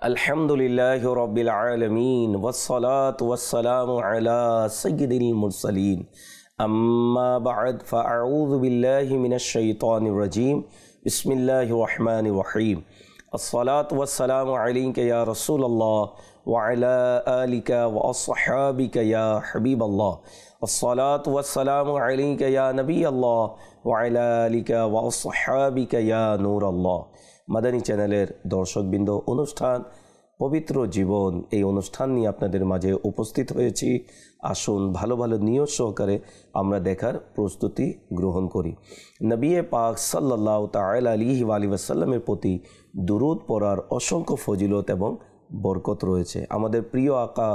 अल्हम्दुलिल्लाहि रब्बिल आलमीन वस्सलातु वस्सलामु अला सय्यिदिल मुरसलीन अम्मा बअद फ़अऊज़ु बिल्लाहि मिनश शैतानिर रजीम बिस्मिल्लाहिर रहमानिर रहीम अस्सलातु वस्सलामु अलैका या रसूलल्लाह व अला आलिका व अस्हाबिका या हबीबल्लाह अस्सलातु वस्सलामु अलैका या नबीअल्लाह व अला आलिका व अस्हाबिका या नूरल्लाह। মাদানী চ্যানেলের দর্শকবৃন্দ, অনুষ্ঠান পবিত্র জীবন এই অনুষ্ঠান নিয়ে আপনাদের মাঝে উপস্থিত হয়েছি। আসুন ভালো ভালো নিয়ত সহকারে আমরা দেখার প্রস্তুতি গ্রহণ করি। নবী পাক সাল্লাল্লাহু তাআলা আলাইহি ওয়াসাল্লামের প্রতি দুরূদ পড়ার অসংখ্য ফজিলত এবং বরকত রয়েছে। আমাদের প্রিয় আকা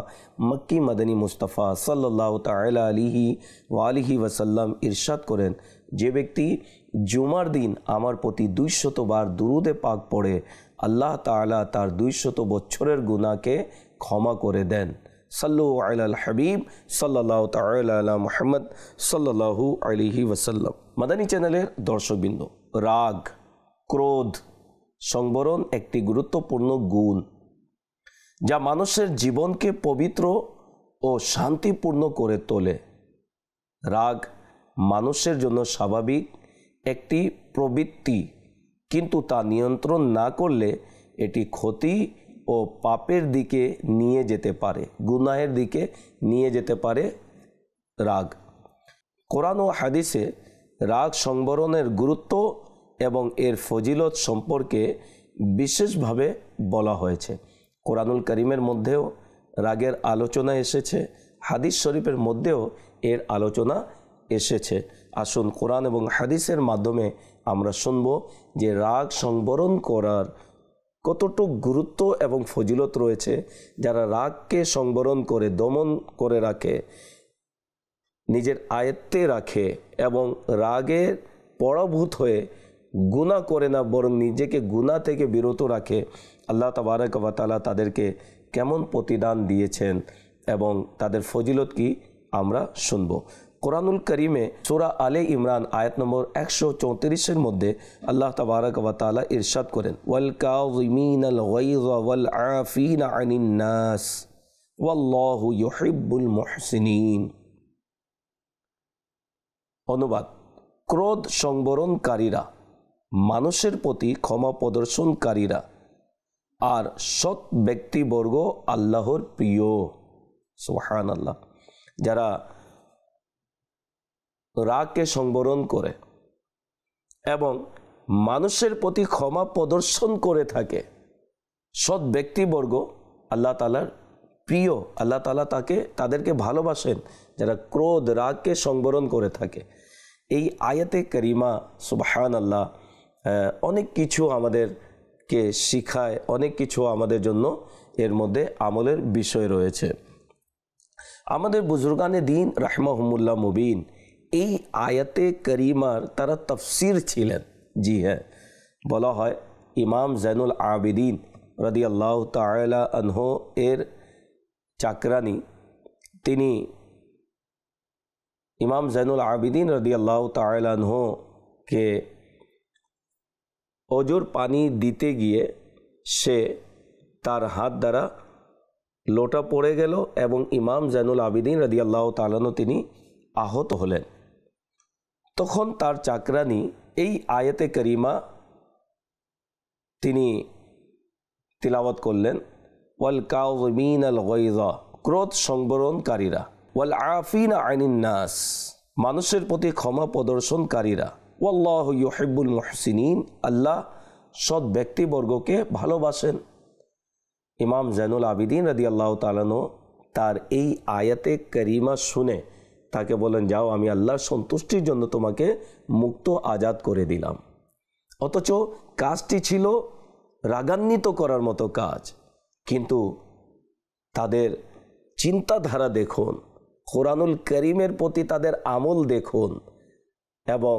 মক্কি মাদানী মুস্তাফা সাল্লাল্লাহু তাআলা আলাইহি ওয়াসাল্লাম ইরশাদ করেন, যে ব্যক্তি জুমার দিন আমার প্রতি 200 বার দুরূদে পাক পড়ে আল্লাহ তাআলা তার 200 বছরের গুনাহকে ক্ষমা করে দেন। সাল্লু আলাল হাবিব সাল্লাল্লাহু তাআলা আলা মুহাম্মদ সাল্লাল্লাহু আলাইহি ওয়াসাল্লাম। মাদানী চ্যানেলের দর্শকবৃন্দ, রাগ, ক্রোধ, সংবরণ একটি গুরুত্বপূর্ণ গুণ যা মানুষের জীবনকে পবিত্র ও শান্তিপূর্ণ করে তোলে। রাগ মানুষের জন্য স্বাভাবিক একটি প্রবৃত্তি, কিন্তু তা নিয়ন্ত্রণ না করলে এটি ক্ষতি ও পাপের দিকে নিয়ে যেতে পারে, গুনাহের দিকে নিয়ে যেতে পারে। রাগ, কোরআন ও হাদিসে রাগ সংবরণের গুরুত্ব এবং এর ফজিলত সম্পর্কে বিশেষভাবে বলা হয়েছে। কোরআনুল কারীমের মধ্যেও রাগের আলোচনা এসেছে, হাদিস শরীফের মধ্যেও এর আলোচনা এসেছে। আসুন কোরআন এবং হাদিসের মাধ্যমে আমরা শুনব যে রাগ সংবরণ করার কতটুক গুরুত্ব এবং ফজিলত রয়েছে। যারা রাগকে সংবরণ করে, দমন করে রাখে, নিজের আয়ত্তে রাখে এবং রাগের পরাভূত হয়ে গুনাহ করে না, বরং নিজেকে গুনাহ থেকে বিরত রাখে, আল্লাহ তাবারক ওয়া তাআলা তাদেরকে কেমন প্রতিদান দিয়েছেন এবং তাদের ফজিলত কি আমরা শুনব। কোরআনুল কারীমে সূরা আলে ইমরান আয়াত নম্বর 134 মধ্যে আল্লাহ তাবারক ওয়া তাআলা ইরশাদ করেন, ওয়াল কাযিমিনাল গায়যা ওয়াল আফিনা আনিন নাস ওয়াল্লাহু ইউহিব্বুল মুহসিনিন। অনুবাদ: ক্রোধ সংবরণকারীরা, মানুষের প্রতি ক্ষমা প্রদর্শনকারীরা আর সৎ ব্যক্তিবর্গ আল্লাহর প্রিয়। সুবহানাল্লাহ। যারা রাগকে সংবরণ করে এবং মানুষের প্রতি ক্ষমা প্রদর্শন করে থাকে, সৎ ব্যক্তিবর্গ আল্লাহ তাআলার প্রিয়, আল্লাহ তাআলা তাদেরকে ভালোবাসেন যারা ক্রোধ, রাগকে সংবরণ করে থাকে। এই আয়াতে কারিমা সুবহানাল্লাহ অনেক কিছু আমাদেরকে শিখায়, অনেক কিছু আমাদের জন্য এর মধ্যে আমলের বিষয় রয়েছে। আমাদের বুজুর্গানে দিন রাহমাহুমুল্লাহ মুবিন এই আয়াতে করিমার তারা তাফসির ছিলেন। জি হ্যাঁ, বলা হয় ইমাম জৈনুল আবিদিন রাদিয়াল্লাহু তাআলা আনহু এর চাকরানি, তিনি ইমাম জৈনুল আবিদিন রাদিয়াল্লাহু তাআলা আনহুকে অজুর পানি দিতে গিয়ে সে তার হাত দ্বারা লোটা পড়ে গেল এবং ইমাম জৈনুল আবিদিন রাদিয়াল্লাহু তাআলা আনহু তিনি আহত হলেন। তখন তার চাকরানি এই আয়াতে করিমা তিনি তিলাওয়াত করলেন, ওয়াল কাযিমিনাল গায়যা, ক্রোধ সংবরণকারীরা, ওয়াল আফিনা আনিন নাস, মানুষের প্রতি ক্ষমা প্রদর্শনকারীরা, ওয়াল্লাহু ইউহিব্বুল মুহসিনিন, আল্লাহ সৎ ব্যক্তিবর্গকে ভালোবাসেন। ইমাম জৈনুল আবিদিন রাদিয়াল্লাহু তাআলা আনহু তার এই আয়াতে করিমা শুনে তাকে বলেন, যাও, আমি আল্লাহর সন্তুষ্টির জন্য তোমাকে মুক্ত আজাদ করে দিলাম। অথচ কাজটি ছিল রাগান্বিত করার মতো কাজ, কিন্তু তাদের চিন্তাধারা দেখুন, কোরআনুল কারীমের প্রতি তাদের আমল দেখুন এবং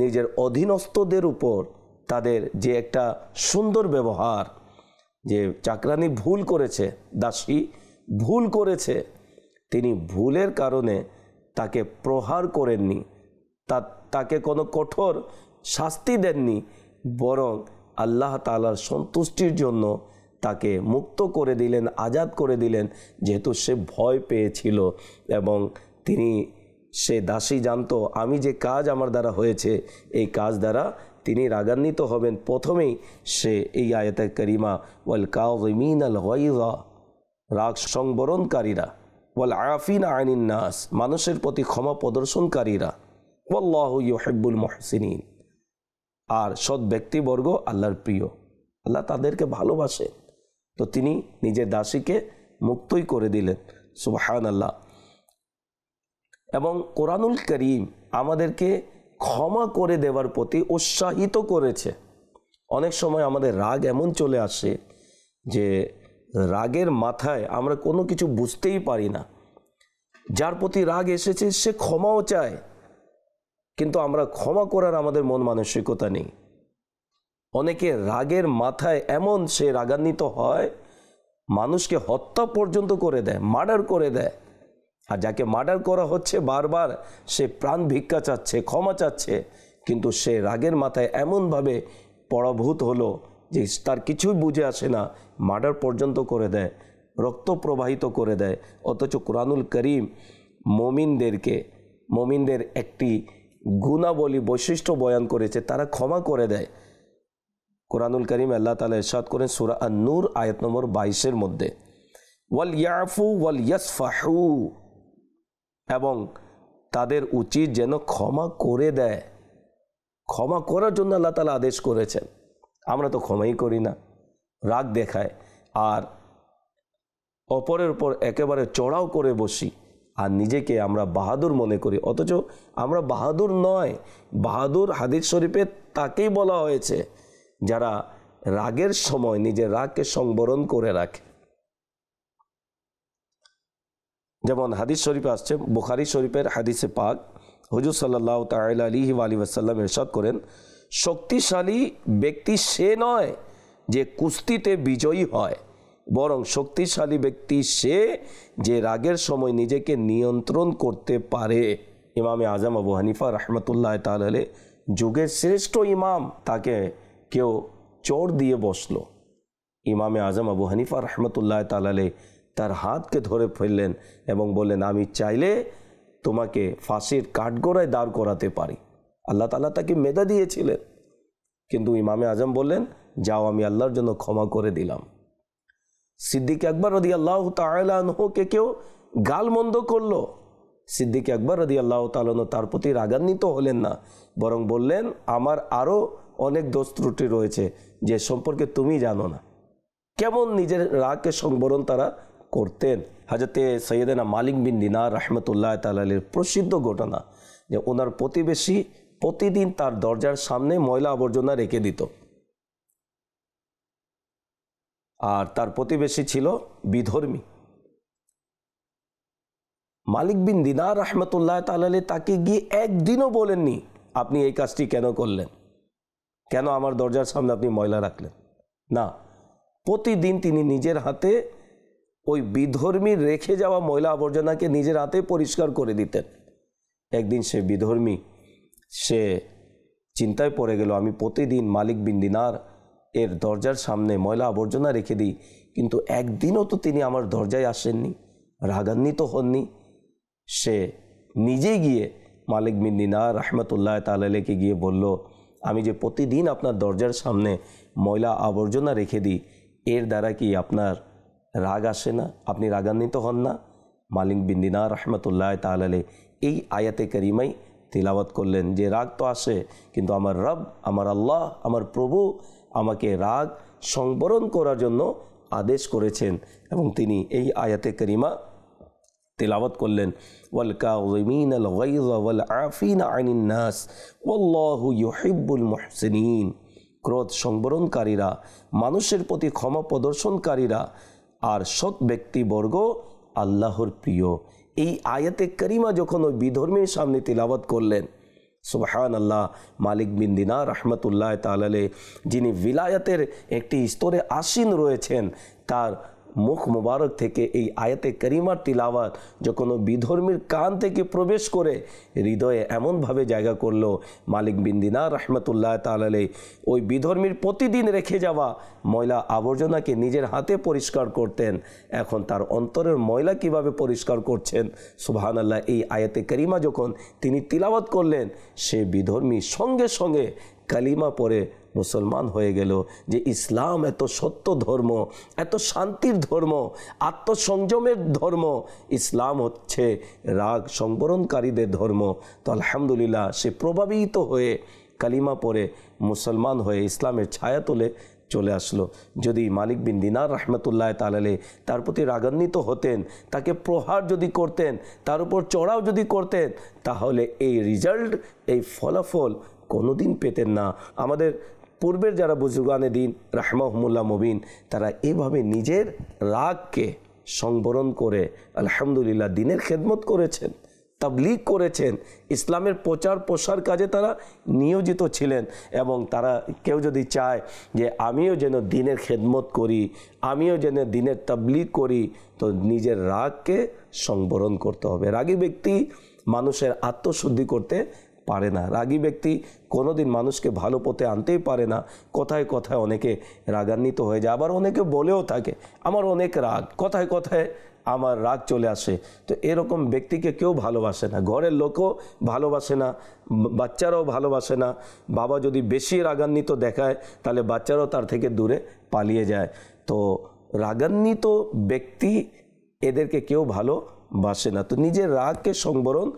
নিজের অধীনস্থদের উপর তাদের যে একটা সুন্দর ব্যবহার। যে চাকরানি ভুল করেছে, দাসী ভুল করেছে, তিনি ভুলের কারণে তাকে প্রহার করেননি, তাকে কোনো কঠোর শাস্তি দেননি, বরং আল্লাহ তাআলার সন্তুষ্টির জন্য তাকে মুক্ত করে দিলেন, আজাদ করে দিলেন, যেহেতু সে ভয় পেয়েছিল এবং সে দাসী জানতো আমি যে কাজ আমার দ্বারা হয়েছে এই কাজ দ্বারা তিনি রাগান্বিত হবেন। প্রথমেই সে এই আয়াতে কারিমা ওয়াল কাযিমিনাল গায়যা, রাগ সংবরণকারীরা, ওয়াল আফিনা আনিন নাস, মানুষের প্রতি ক্ষমা প্রদর্শনকারীরা, ওয়াল্লাহু ইউহিব্বুল মুহসিনিন, আর সৎ ব্যক্তিবর্গ আল্লাহর প্রিয়, আল্লাহ তাদেরকে ভালোবাসে। তো তিনি নিজের দাসীকে মুক্তই করে দিলেন। সুবহানাল্লাহ। এবং কোরআনুল কারীম আমাদেরকে ক্ষমা করে দেওয়ার প্রতি উৎসাহিত করেছে। অনেক সময় আমাদের রাগ এমন চলে আসে যে রাগের মাথায় আমরা কোনো কিছু বুঝতেই পারি না। যার প্রতি রাগ এসেছে সে ক্ষমাও চায়, কিন্তু আমরা ক্ষমা করার আমাদের মন মানসিকতা নেই। অনেকে রাগের মাথায় এমন সে রাগান্বিত হয়, মানুষকে হত্যা পর্যন্ত করে দেয়, মার্ডার করে দেয়। আর যাকে মার্ডার করা হচ্ছে বারবার সে প্রাণ ভিক্ষা চাচ্ছে, ক্ষমা চাচ্ছে, কিন্তু সে রাগের মাথায় এমনভাবে পরাভূত হলো যে তার কিছুই বুঝে আসে না, মার্ডার পর্যন্ত করে দেয়, রক্ত প্রবাহিত করে দেয়। অথচ কোরআনুল কারীম মুমিনদের একটি গুণাবলী বৈশিষ্ট্য বয়ান করেছে, তারা ক্ষমা করে দেয়। কোরআনুল কারীম আল্লাহ তাআলা ইরশাদ করেন সূরা আন-নূর আয়াত নম্বর 22-এর মধ্যে, ওয়াল ইয়াফু ওয়াল ইয়াসফাহু, এবং তাদের উচিত যেন ক্ষমা করে দেয়। ক্ষমা করার জন্য আল্লাহ তাআলা আদেশ করেছেন। আমরা তো ক্ষমাই করি না, রাগ দেখায় আর অপরের উপর একেবারে চড়াও করে বসি আর নিজেকে আমরা বাহাদুর মনে করি। অথচ আমরা বাহাদুর নয়। বাহাদুর হাদিস শরীফে তাকেই বলা হয়েছে যারা রাগের সময় নিজের রাগকে সংবরণ করে রাখে। যেমন হাদিস শরীফে আসছে, বুখারী শরীফের হাদিসে পাক, হুজুর সাল্লাল্লাহু তাআলা আলাইহি ওয়া আলিহি ওয়াসাল্লাম ইরশাদ করেন, শক্তিশালী ব্যক্তি সে নয় যে কুস্তিতে বিজয়ী হয়, বরং শক্তিশালী ব্যক্তি সে যে রাগের সময় নিজেকে নিয়ন্ত্রণ করতে পারে। ইমামে আজম আবু হানিফা রাহমাতুল্লাহ তাআলা আলাইহি, যুগের শ্রেষ্ঠ ইমাম, তাকে কেউ চোর দিয়ে বসলো। ইমামে আজম আবু হানিফা রাহমাতুল্লাহ তাআলা আলাইহি তার হাতকে ধরে ফেললেন এবং বললেন, আমি চাইলে তোমাকে ফাঁসির কাঠগড়ায় দাঁড় করাতে পারি। আল্লাহ তাআলা তাকে মেধা দিয়েছিলেন, কিন্তু ইমামে আজম বললেন, যাও, আমি আল্লাহর জন্য ক্ষমা করে দিলাম। সিদ্দিক আকবর রাদিয়াল্লাহু তাআলা আনহুকে কেউ গালমন্দ করলো, সিদ্দিক আকবর রাদিয়াল্লাহু তাআলা আনহু তার প্রতি রাগান্বিত হলেন না, বরং বললেন, আমার আরও অনেক দোষ ত্রুটি রয়েছে যে সম্পর্কে তুমি জানো না। কেমন নিজের রাগকে সংবরণ তারা করতেন। হযরতে সৈয়দনা মালিক বিন দিনার রাহমাতুল্লাহ তাআলা আলাইহির প্রসিদ্ধ ঘটনা যে ওনার প্রতিবেশী প্রতিদিন তার দরজার সামনে ময়লা আবর্জনা রেখে দিত, আর তার প্রতিবেশী ছিল বিধর্মী। মালিক বিন দিনার রাহমাতুল্লাহ তাআলা আলাইহি তাকে গিয়ে একদিনও বলেননি, আপনি এই কাজটি কেন করলেন, কেন আমার দরজার সামনে আপনি ময়লা রাখলেন? না, প্রতিদিন তিনি নিজের হাতে ওই বিধর্মীর রেখে যাওয়া ময়লা আবর্জনাকে নিজের হাতে পরিষ্কার করে দিতেন। একদিন সে বিধর্মী সে চিন্তায় পড়ে গেল, আমি প্রতিদিন মালিক বিন দিনার এর দরজার সামনে ময়লা আবর্জনা রেখে দিই, কিন্তু একদিনও তো তিনি আমার দরজায় আসেননি, রাগান্বিত হননি। সে নিজে গিয়ে মালিক বিন দিনার রাহমাতুল্লাহ তাআলা আলাইহি গিয়ে বলল, আমি যে প্রতিদিন আপনার দরজার সামনে ময়লা আবর্জনা রেখে দিই, এর দ্বারা কি আপনার রাগ আসে না, আপনি রাগান্বিত হন না? মালিক বিন দিনার রাহমাতুল্লাহ তাআলা আলাইহি এই আয়াতে কারিমাই তিলাওয়াত করলেন যে রাগ তো আসে, কিন্তু আমার রব, আমার আল্লাহ, আমার প্রভু আমাকে রাগ সংবরণ করার জন্য আদেশ করেছেন। এবং তিনি এই আয়াতে কারিমা তিলাওয়াত করলেন, ওয়াল কাযিমিনাল গায়যা ওয়াল আফিনা আনিন নাস ওয়াল্লাহু ইউহিব্বুল মুহসিনিন, ক্রোধ সংবরণকারীরা, মানুষের প্রতি ক্ষমা প্রদর্শনকারীরা আর সৎ ব্যক্তিবর্গ আল্লাহর প্রিয়। এই আয়াতে কারিমা যখন ওই বিধর্মীর সামনে তিলাওয়াত করলেন, সুবহানাল্লাহ, মালিক বিন দিনার রাহমাতুল্লাহ তাআলা আলাইহি যিনি ভিলায়াতের একটি স্তরে আসীন রয়েছেন, তার মুখ মুবারক থেকে এই আয়াতে কারিমার তিলাওয়াত যখন বিধর্মীর কান থেকে প্রবেশ করে হৃদয়ে এমনভাবে জায়গা করলো, মালিক বিন দিনার রহমতুল্লাহ তাআলা আলাইহি ওই বিধর্মীর প্রতিদিন রেখে যাওয়া ময়লা আবর্জনাকে নিজের হাতে পরিষ্কার করতেন। এখন তার অন্তরের ময়লা কিভাবে পরিষ্কার করছেন সুবহানাল্লাহ। এই আয়াতে কারিমা যখন তিনি তিলাওয়াত করলেন, সে বিধর্মী সঙ্গে সঙ্গে কালিমা পড়ে মুসলমান হয়ে গেল। যে ইসলাম এত সত্য ধর্ম, এত শান্তির ধর্ম, আত্মসংযমের ধর্ম, ইসলাম হচ্ছে রাগ সংবরণকারীদের ধর্ম। তো আলহামদুলিল্লাহ সে প্রভাবিত হয়ে কালিমা পড়ে মুসলমান হয়ে ইসলামের ছায়া তোলে চলে আসলো। যদি মালিক বিন দিনার রহমতুল্লাহ তাআলা আলাইহি তার প্রতি রাগান্বিত হতেন, তাকে প্রহার যদি করতেন, তার উপর চড়াও যদি করতেন, তাহলে এই রেজাল্ট, এই ফলাফল কোনোদিন পেতেন না। আমাদের পূর্বের যারা বুজুর্গানে দিন রাহমাহুমুল্লাহ মুবিন, তারা এভাবে নিজের রাগকে সংবরণ করে আলহামদুলিল্লাহ দিনের খেদমত করেছেন, তাবলীগ করেছেন, ইসলামের প্রচার প্রসার কাজে তারা নিয়োজিত ছিলেন। এবং তারা কেউ যদি চায় যে আমিও যেন দিনের খেদমত করি, আমিও যেন দিনের তাবলীগ করি, তো নিজের রাগকে সংবরণ করতে হবে। রাগী ব্যক্তি মানুষের আত্মশুদ্ধি করতে পারে না। রাগী ব্যক্তি কোনোদিন মানুষকে ভালো পথে আনতেই পারে না। কথায় কথায় অনেকে রাগান্বিত হয়ে যায়, আবার অনেকে বলেও থাকে আমার অনেক রাগ, কথায় কথায় আমার রাগ চলে আসে। তো এরকম ব্যক্তিকে কেউ ভালোবাসে না, ঘরের লোকও ভালোবাসে না, বাচ্চারাও ভালোবাসে না। বাবা যদি বেশি রাগান্বিত দেখায়, তাহলে বাচ্চারাও তার থেকে দূরে পালিয়ে যায়। তো রাগান্বিত ব্যক্তি এদেরকে কেউ ভালোবাসে না। তো নিজের রাগকে সংবরণ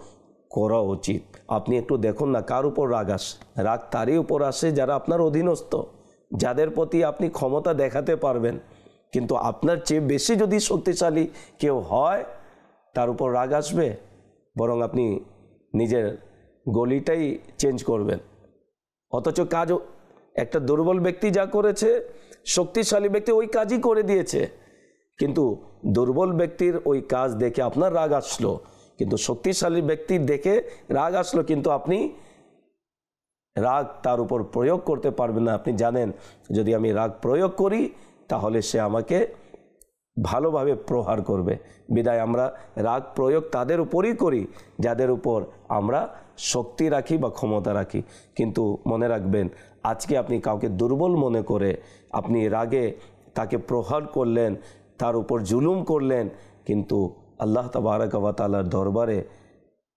করা উচিত। আপনি একটু দেখুন না, কার উপর রাগ আসে? রাগ তারই উপর আসে যারা আপনার অধীনস্থ, যাদের প্রতি আপনি ক্ষমতা দেখাতে পারবেন। কিন্তু আপনার চেয়ে বেশি যদি শক্তিশালী কেউ হয়, তার উপর রাগ আসবে, বরং আপনি নিজের গলিটাই চেঞ্জ করবেন। অথচ কাজ একটা দুর্বল ব্যক্তি যা করেছে, শক্তিশালী ব্যক্তি ওই কাজই করে দিয়েছে। কিন্তু দুর্বল ব্যক্তির ওই কাজ দেখে আপনার রাগ আসলো, কিন্তু শক্তিশালী ব্যক্তি দেখে রাগ আসলো, কিন্তু আপনি রাগ তার উপর প্রয়োগ করতে পারবেন না। আপনি জানেন যদি আমি রাগ প্রয়োগ করি, তাহলে সে আমাকে ভালোভাবে প্রহার করবে। বিদায় আমরা রাগ প্রয়োগ তাদের উপরই করি যাদের উপর আমরা শক্তি রাখি বা ক্ষমতা রাখি। কিন্তু মনে রাখবেন, আজকে আপনি কাউকে দুর্বল মনে করে আপনি রাগে তাকে প্রহার করলেন, তার উপর জুলুম করলেন, কিন্তু আল্লাহ তাবারক ওয়া তাআলার দরবারে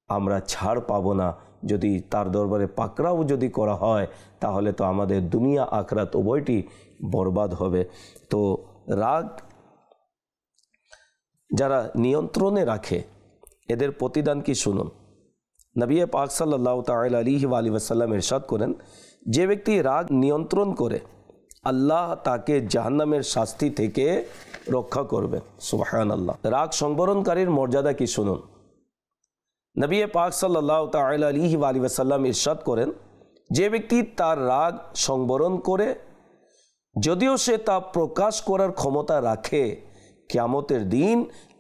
আমরা ছাড় পাবো না। যদি তার দরবারে পাকড়াও যদি করা হয়, তাহলে তো আমাদের দুনিয়া আখিরাত উভয়টি বরবাদ হবে। তো রাগ যারা নিয়ন্ত্রণে রাখে, এদের প্রতিদান কি শুনুন। নবী পাক সাল্লাল্লাহু তাআলা আলাইহি ওয়া সাল্লাম ইরশাদ করেন, যে ব্যক্তি রাগ নিয়ন্ত্রণ করে, আল্লাহ তাকে জাহান্নামের শাস্তি থেকে রক্ষা করবেন। সুবহানাল্লাহ। রাগ সংবরণকারীর মর্যাদা কি শুনুন। নবী পাক সাল্লাল্লাহু তাআলা আলাইহি ওয়া সাল্লাম ইরশাদ করেন, যে ব্যক্তি তার রাগ সংবরণ করে, যদিও সে তা প্রকাশ করার ক্ষমতা রাখে, কিয়ামতের দিন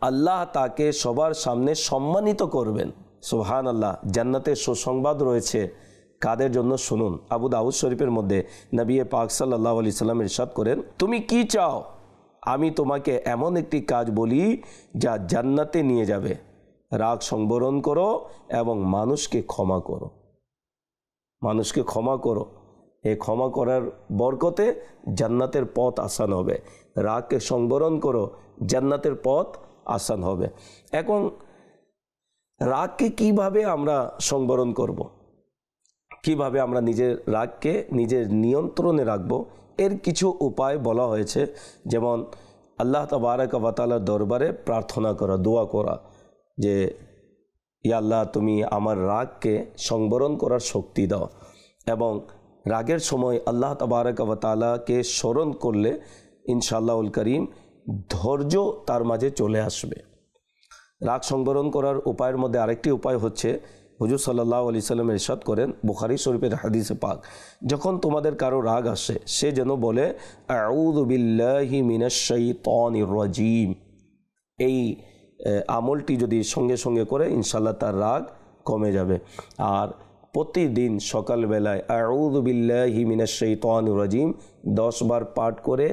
আল্লাহ তাকে সবার সামনে সম্মানিত করবেন। সুবহানাল্লাহ। জান্নাতের সুসংবাদ রয়েছে কাদের জন্য শুনুন। আবু দাউদ শরীফের মধ্যে নবী পাক সাল্লাল্লাহু আলাইহি সাল্লাম ইরশাদ করেন, তুমি কি চাও আমি তোমাকে এমন একটি কাজ বলি যা জান্নাতে নিয়ে যাবে। রাগ সংবরণ করো এবং মানুষকে ক্ষমা করো। মানুষকে ক্ষমা করো, এই ক্ষমা করার বরকতে জান্নাতের পথ আসান হবে। রাগকে সংবরণ করো, জান্নাতের পথ আসান হবে। এখন রাগকে কিভাবে আমরা সংবরণ করব, কিভাবে আমরা নিজের রাগকে নিজের নিয়ন্ত্রণে রাখব, এর কিছু উপায় বলা হয়েছে। যেমন আল্লাহ তাবারক ওয়া তাআলার দরবারে প্রার্থনা করা, দোয়া করা যে ইয়া আল্লাহ তুমি আমার রাগকে সংবরণ করার শক্তি দাও। এবং রাগের সময় আল্লাহ তাবারক ওয়া তাআলাকে স্মরণ করলে ইনশাআল্লাহুল করিম ধৈর্য তার মাঝে চলে আসবে। রাগ সংবরণ করার উপায়ের মধ্যে আরেকটি উপায় হচ্ছে, হুজুর সাল্লাল্লাহু আলাইহি সাল্লাম ইরশাদ করেন বুখারী শরীফের হাদিসে পাক, যখন তোমাদের কারো রাগ আসে সে যেন বলে আউযু বিল্লাহি মিনাশ শাইতানির রাজিম। এই আমলটি যদি সঙ্গে সঙ্গে করে, ইনশাআল্লাহ তার রাগ কমে যাবে। আর প্রতিদিন সকালবেলায় আউযু বিল্লাহি মিনাশ শাইতানির রাজিম 10 বার পাঠ করে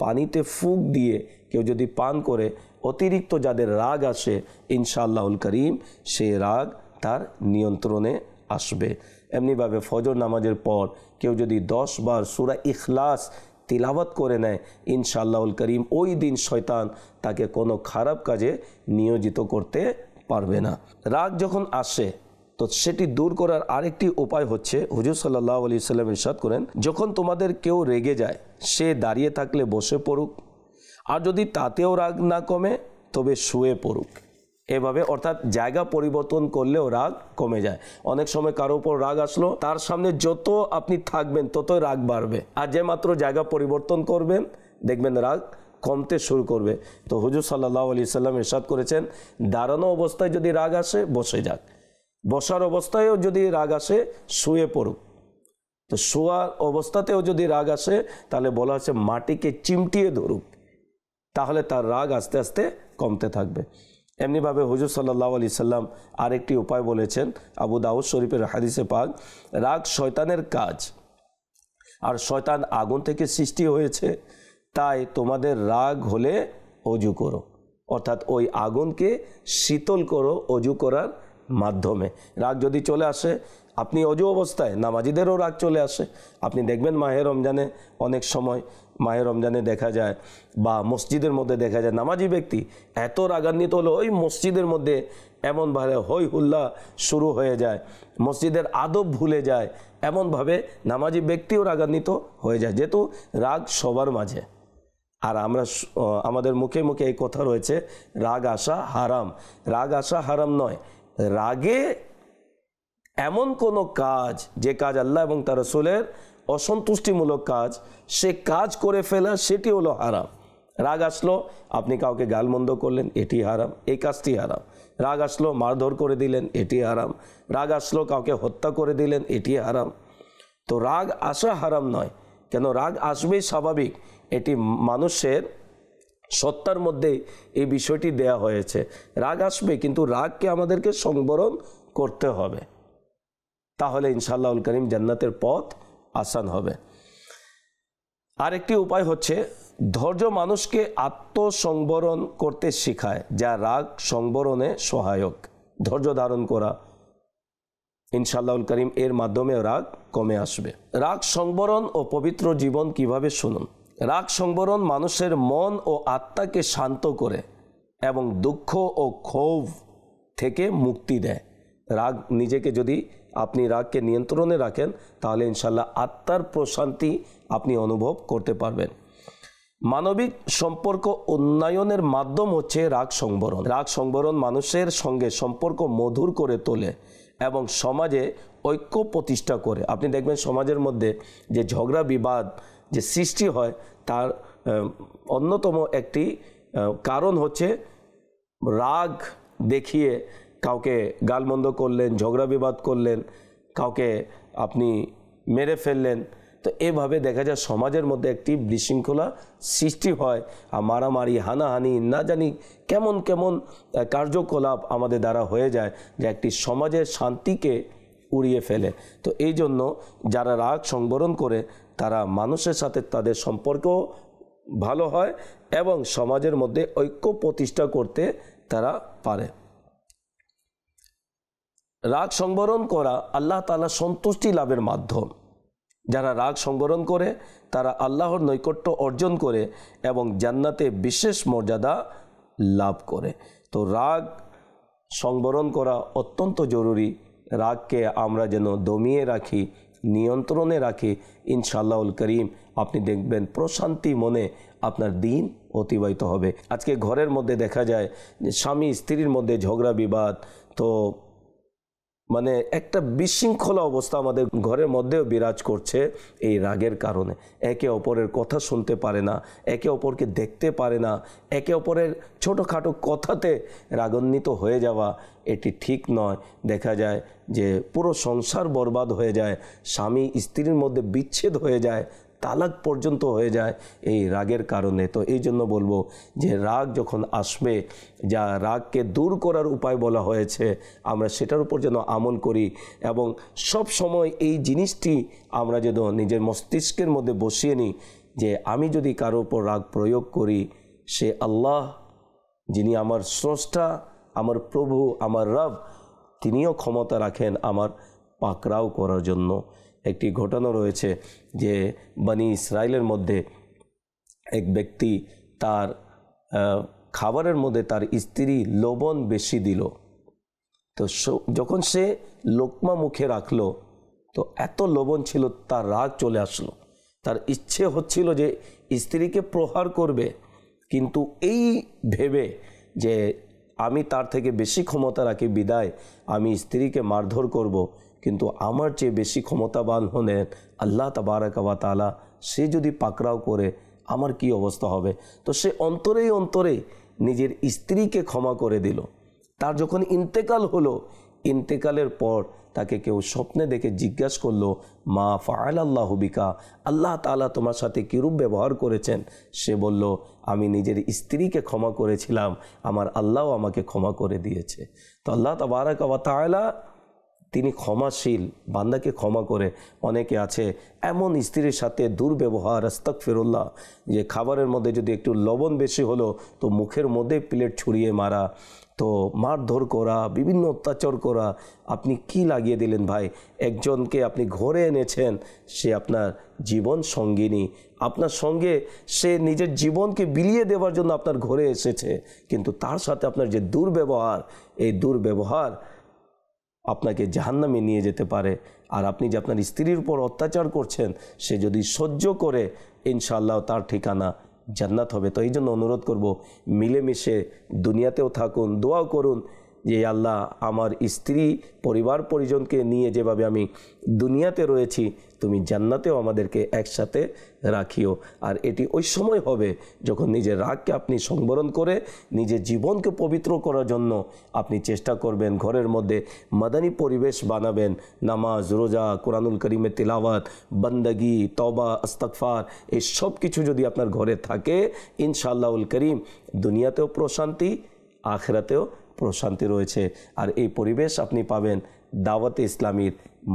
পানিতে ফুঁক দিয়ে কেউ যদি পান করে অতিরিক্ত যাদের রাগ আসে ইনশাআল্লাহুল করিম সেই রাগ তার নিয়ন্ত্রণে আসবে। এমনিভাবে ফজর নামাজের পর কেউ যদি 10 বার সূরা ইখলাস তিলাওয়াত করে নেয় ইনশাআল্লাহুল করিম ওই দিন শয়তান তাকে কোনো খারাপ কাজে নিয়োজিত করতে পারবে না। রাগ যখন আসে তো সেটি দূর করার আরেকটি উপায় হচ্ছে হুজুর সাল্লাল্লাহু আলাইহি সাল্লাম ইরশাদ করেন, যখন তোমাদের কেউ রেগে যায় সে দাঁড়িয়ে থাকলে বসে পড়ুক, আর যদি তাতেও রাগ না কমে তবে শুয়ে পড়ুক। এভাবে অর্থাৎ জায়গা পরিবর্তন করলেও রাগ কমে যায়। অনেক সময় কারো উপর রাগ আসলো, তার সামনে যত আপনি থাকবেন ততই রাগ বাড়বে, আর যে মাত্র জায়গা পরিবর্তন করবেন দেখবেন রাগ কমতে শুরু করবে। তো হুজুর সাল্লাল্লাহু আলাইহি সাল্লাম ইরশাদ করেছেন, দাঁড়ানো অবস্থায় যদি রাগ আসে বসে যাক, বসার অবস্থায়ও যদি রাগ আসে শুয়ে পড়ুক। তো শোয়ার অবস্থাতেও যদি রাগ আসে তাহলে বলা হচ্ছে মাটিকে চিমটিয়ে ধরুক, তাহলে তার রাগ আস্তে আস্তে কমতে থাকবে। এমনিভাবে হুজুর সাল্লাল্লাহু আলাইহি সাল্লাম আরেকটি উপায় বলেছেন, আবু দাউদ শরীফের হাদিসে পাক, রাগ শয়তানের কাজ, আর শয়তান আগুন থেকে সৃষ্টি হয়েছে, তাই তোমাদের রাগ হলে অজু করো, অর্থাৎ ওই আগুনকে শীতল করো অজু করার মাধ্যমে। রাগ যদি চলে আসে, আপনি অজু অবস্থায়, নামাজিদেরও রাগ চলে আসে। আপনি দেখবেন মাহে রমজানে অনেক সময় মাহে রমজানে দেখা যায় বা মসজিদের মধ্যে দেখা যায় নামাজি ব্যক্তি এত রাগান্বিত হলো ওই মসজিদের মধ্যে এমনভাবে হই হুল্লা শুরু হয়ে যায়, মসজিদের আদব ভুলে যায়, এমনভাবে নামাজি ব্যক্তিও রাগান্বিত হয়ে যায়, যেহেতু রাগ সবার মাঝে। আর আমরা আমাদের মুখে মুখে এই কথা রয়েছে রাগ আসা হারাম। রাগ আসা হারাম নয়, রাগে এমন কোনো কাজ যে কাজ আল্লাহ এবং তার রাসূলের অসন্তুষ্টিমূলক কাজ, সে কাজ করে ফেলা সেটি হলো হারাম। রাগ আসলো আপনি কাউকে গালমন্দ করলেন, এটি হারাম, এই কাজটি হারাম। রাগ আসলো মারধর করে দিলেন, এটি হারাম। রাগ আসলো কাউকে হত্যা করে দিলেন, এটি হারাম। তো রাগ আসা হারাম নয়, কেন রাগ আসবেই স্বাভাবিক, এটি মানুষের সত্তার মধ্যে এই বিষয়টি দেয়া হয়েছে। রাগ আসবে, কিন্তু রাগকে আমাদেরকে সংবরণ করতে হবে, তাহলে ইনশাআল্লাহুল করিম জান্নাতের পথ আসান হবে। আরেকটি উপায় হচ্ছে ধৈর্য মানুষকে আত্মসংবরণ করতে শেখায়, যা রাগ সংবরণে সহায়ক। ধৈর্য ধারণ করা ইনশাআল্লাহুল করিম এর মাধ্যমে রাগ কমে আসবে। রাগ সংবরণ ও পবিত্র জীবন কিভাবে শুনুন। রাগ সংবরণ মানুষের মন ও আত্মাকে শান্ত করে এবং দুঃখ ও ক্ষোভ থেকে মুক্তি দেয়। রাগ নিজেকে যদি আপনি রাগকে নিয়ন্ত্রণে রাখেন তাহলে ইনশাআল্লাহ আত্মার প্রশান্তি আপনি অনুভব করতে পারবেন। মানবিক সম্পর্ক উন্নয়নের মাধ্যম হচ্ছে রাগ সংবরণ। রাগ সংবরণ মানুষের সঙ্গে সম্পর্ক মধুর করে তোলে এবং সমাজে ঐক্য প্রতিষ্ঠা করে। আপনি দেখবেন সমাজের মধ্যে যে ঝগড়া বিবাদ যে সৃষ্টি হয় তার অন্যতম একটি কারণ হচ্ছে রাগ দেখিয়ে কাউকে গালমন্দ করলেন, ঝগড়া বিবাদ করলেন, কাউকে আপনি মেরে ফেললেন। তো এভাবে দেখা যায় সমাজের মধ্যে একটি বিশৃঙ্খলা সৃষ্টি হয়, আর মারামারি হানাহানি না জানি কেমন কেমন কার্যকলাপ আমাদের দ্বারা হয়ে যায়, যে একটি সমাজের শান্তিকে উড়িয়ে ফেলে। তো এই জন্য যারা রাগ সংবরণ করে তারা মানুষের সাথে তাদের সম্পর্ক ভালো হয় এবং সমাজের মধ্যে ঐক্য প্রতিষ্ঠা করতে তারা পারে। রাগ সংবরণ করা আল্লাহ তাআলা সন্তুষ্টি লাভের মাধ্যম। যারা রাগ সংবরণ করে তারা আল্লাহর নৈকট্য অর্জন করে এবং জান্নাতে বিশেষ মর্যাদা লাভ করে। তো রাগ সংবরণ করা অত্যন্ত জরুরি। রাগকে আমরা যেন দমিয়ে রাখি, নিয়ন্ত্রণে রাখি, ইনশাআল্লাহুল করিম আপনি দেখবেন প্রশান্তি মনে আপনার দিন অতিবাহিত হবে। আজকে ঘরের মধ্যে দেখা যায় যে স্বামী স্ত্রীর মধ্যে ঝগড়া বিবাদ, তো মানে একটা বিশৃঙ্খলা অবস্থা আমাদের ঘরের মধ্যেও বিরাজ করছে এই রাগের কারণে। একে অপরের কথা শুনতে পারে না, একে অপরকে দেখতে পারে না, একে অপরের ছোটোখাটো কথাতে রাগান্বিত হয়ে যাওয়া এটি ঠিক নয়। দেখা যায় যে পুরো সংসার বরবাদ হয়ে যায়, স্বামী স্ত্রীর মধ্যে বিচ্ছেদ হয়ে যায়, তালাক পর্যন্ত হয়ে যায় এই রাগের কারণে। তো এই জন্য বলবো যে রাগ যখন আসবে, যা রাগকে দূর করার উপায় বলা হয়েছে আমরা সেটার উপর যেন আমল করি এবং সব সময় এই জিনিসটি আমরা যেন নিজের মস্তিষ্কের মধ্যে বসিয়ে নিই যে আমি যদি কারো উপর রাগ প্রয়োগ করি, সে আল্লাহ যিনি আমার স্রষ্টা, আমার প্রভু, আমার রব, তিনিও ক্ষমতা রাখেন আমার পাকড়াও করার জন্য। একটি ঘটনা রয়েছে যে বনি ইসরায়েলের মধ্যে এক ব্যক্তি তার খাবারের মধ্যে তার স্ত্রী লবণ বেশি দিল। তো যখন সে লোকমা মুখে রাখলো, তো এত লবণ ছিল, তার রাগ চলে আসলো। তার ইচ্ছে হচ্ছিল যে স্ত্রীকে প্রহার করবে, কিন্তু এই ভেবে যে আমি তার থেকে বেশি ক্ষমতা রাখি বিদায় আমি স্ত্রীকে মারধর করব, কিন্তু আমার চেয়ে বেশি ক্ষমতাবান হলেন আল্লাহ তাবারাক ওয়া তাআলা, সে যদি পাকড়াও করে আমার কি অবস্থা হবে। তো সে অন্তরেই অন্তরে নিজের স্ত্রীকে ক্ষমা করে দিল। তার যখন ইন্তেকাল হলো, ইন্তেকালের পর তাকে কেউ স্বপ্নে দেখে জিজ্ঞাসা করলো, মা ফাআলাল্লাহু বিকা, আল্লাহ তাআলা তোমার সাথে কীরূপ ব্যবহার করেছেন। সে বলল, আমি নিজের স্ত্রীকে ক্ষমা করেছিলাম, আমার আল্লাহও আমাকে ক্ষমা করে দিয়েছে। তো আল্লাহ তাবারাক ওয়া তাআলা তিনি ক্ষমাশীল, বান্দাকে ক্ষমা করে। অনেকে আছে এমন স্ত্রীর সাথে দুর্ব্যবহার, আস্তাগফিরুল্লাহ, যে খাবারের মধ্যে যদি একটু লবণ বেশি হলো তো মুখের মধ্যে প্লেট ছুঁড়িয়ে মারা, তো মারধর করা, বিভিন্ন অত্যাচার করা। আপনি কি লাগিয়ে দিলেন ভাই? একজনকে আপনি ঘরে এনেছেন, সে আপনার জীবন সঙ্গিনী, আপনার সঙ্গে সে নিজের জীবনকে বিলিয়ে দেওয়ার জন্য আপনার ঘরে এসেছে, কিন্তু তার সাথে আপনার যে দুর্ব্যবহার, এই দুর্ব্যবহার আপনাকে জাহান্নামে নিয়ে যেতে পারে। আর আপনি যে আপনার স্ত্রীর উপর অত্যাচার করছেন, সে যদি সহ্য করে, ইনশাআল্লাহ তার ঠিকানা জান্নাত হবে। তো এই জন্য অনুরোধ করব, মিলেমিশে দুনিয়াতেও থাকুন, দোয়াও করুন যে আল্লাহ আমার স্ত্রী পরিবার পরিজনকে নিয়ে যেভাবে আমি দুনিয়াতে রয়েছি, তুমি জান্নাতেও আমাদেরকে একসাথে রাখিও। আর এটি ওই সময় হবে যখন নিজের রাগকে আপনি সংবরণ করে নিজের জীবনকে পবিত্র করার জন্য আপনি চেষ্টা করবেন, ঘরের মধ্যে মাদানী পরিবেশ বানাবেন। নামাজ, রোজা, কোরআনুল কারীমের তিলাওয়াত, বান্দাগি, তওবা, ইস্তিগফার, এই সব কিছু যদি আপনার ঘরে থাকে, ইনশাআল্লাহুল করিম দুনিয়াতেও প্রশান্তি, আখিরাতেও প্রশান্তি রয়েছে। আর এই পরিবেশ আপনি পাবেন দাওয়াতে ইসলামীর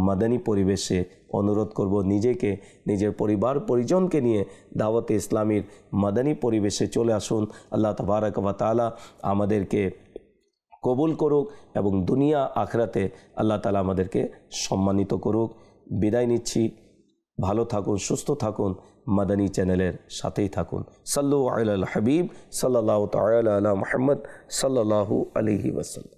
মাদানী পরিবেশে। অনুরোধ করব নিজেকে, নিজের পরিবার পরিজনকে নিয়ে দাওয়াতে ইসলামীর মাদানী পরিবেশে চলে আসুন। আল্লাহ তাবারাক ওয়া তাআলা আমাদেরকে কবুল করুক এবং দুনিয়া আখিরাতে আল্লাহ তাআলা আমাদেরকে সম্মানিত করুক। বিদায় নিচ্ছি। ভালো থাকুন, সুস্থ থাকুন, মাদানী চ্যানেলের সাথেই থাকুন। সাল্লু আলাল হাবিব সাল্লাল্লাহু তাআলা আলা মুহাম্মদ সাল্লাল্লাহু আলাইহি ওয়াসাল্লাম।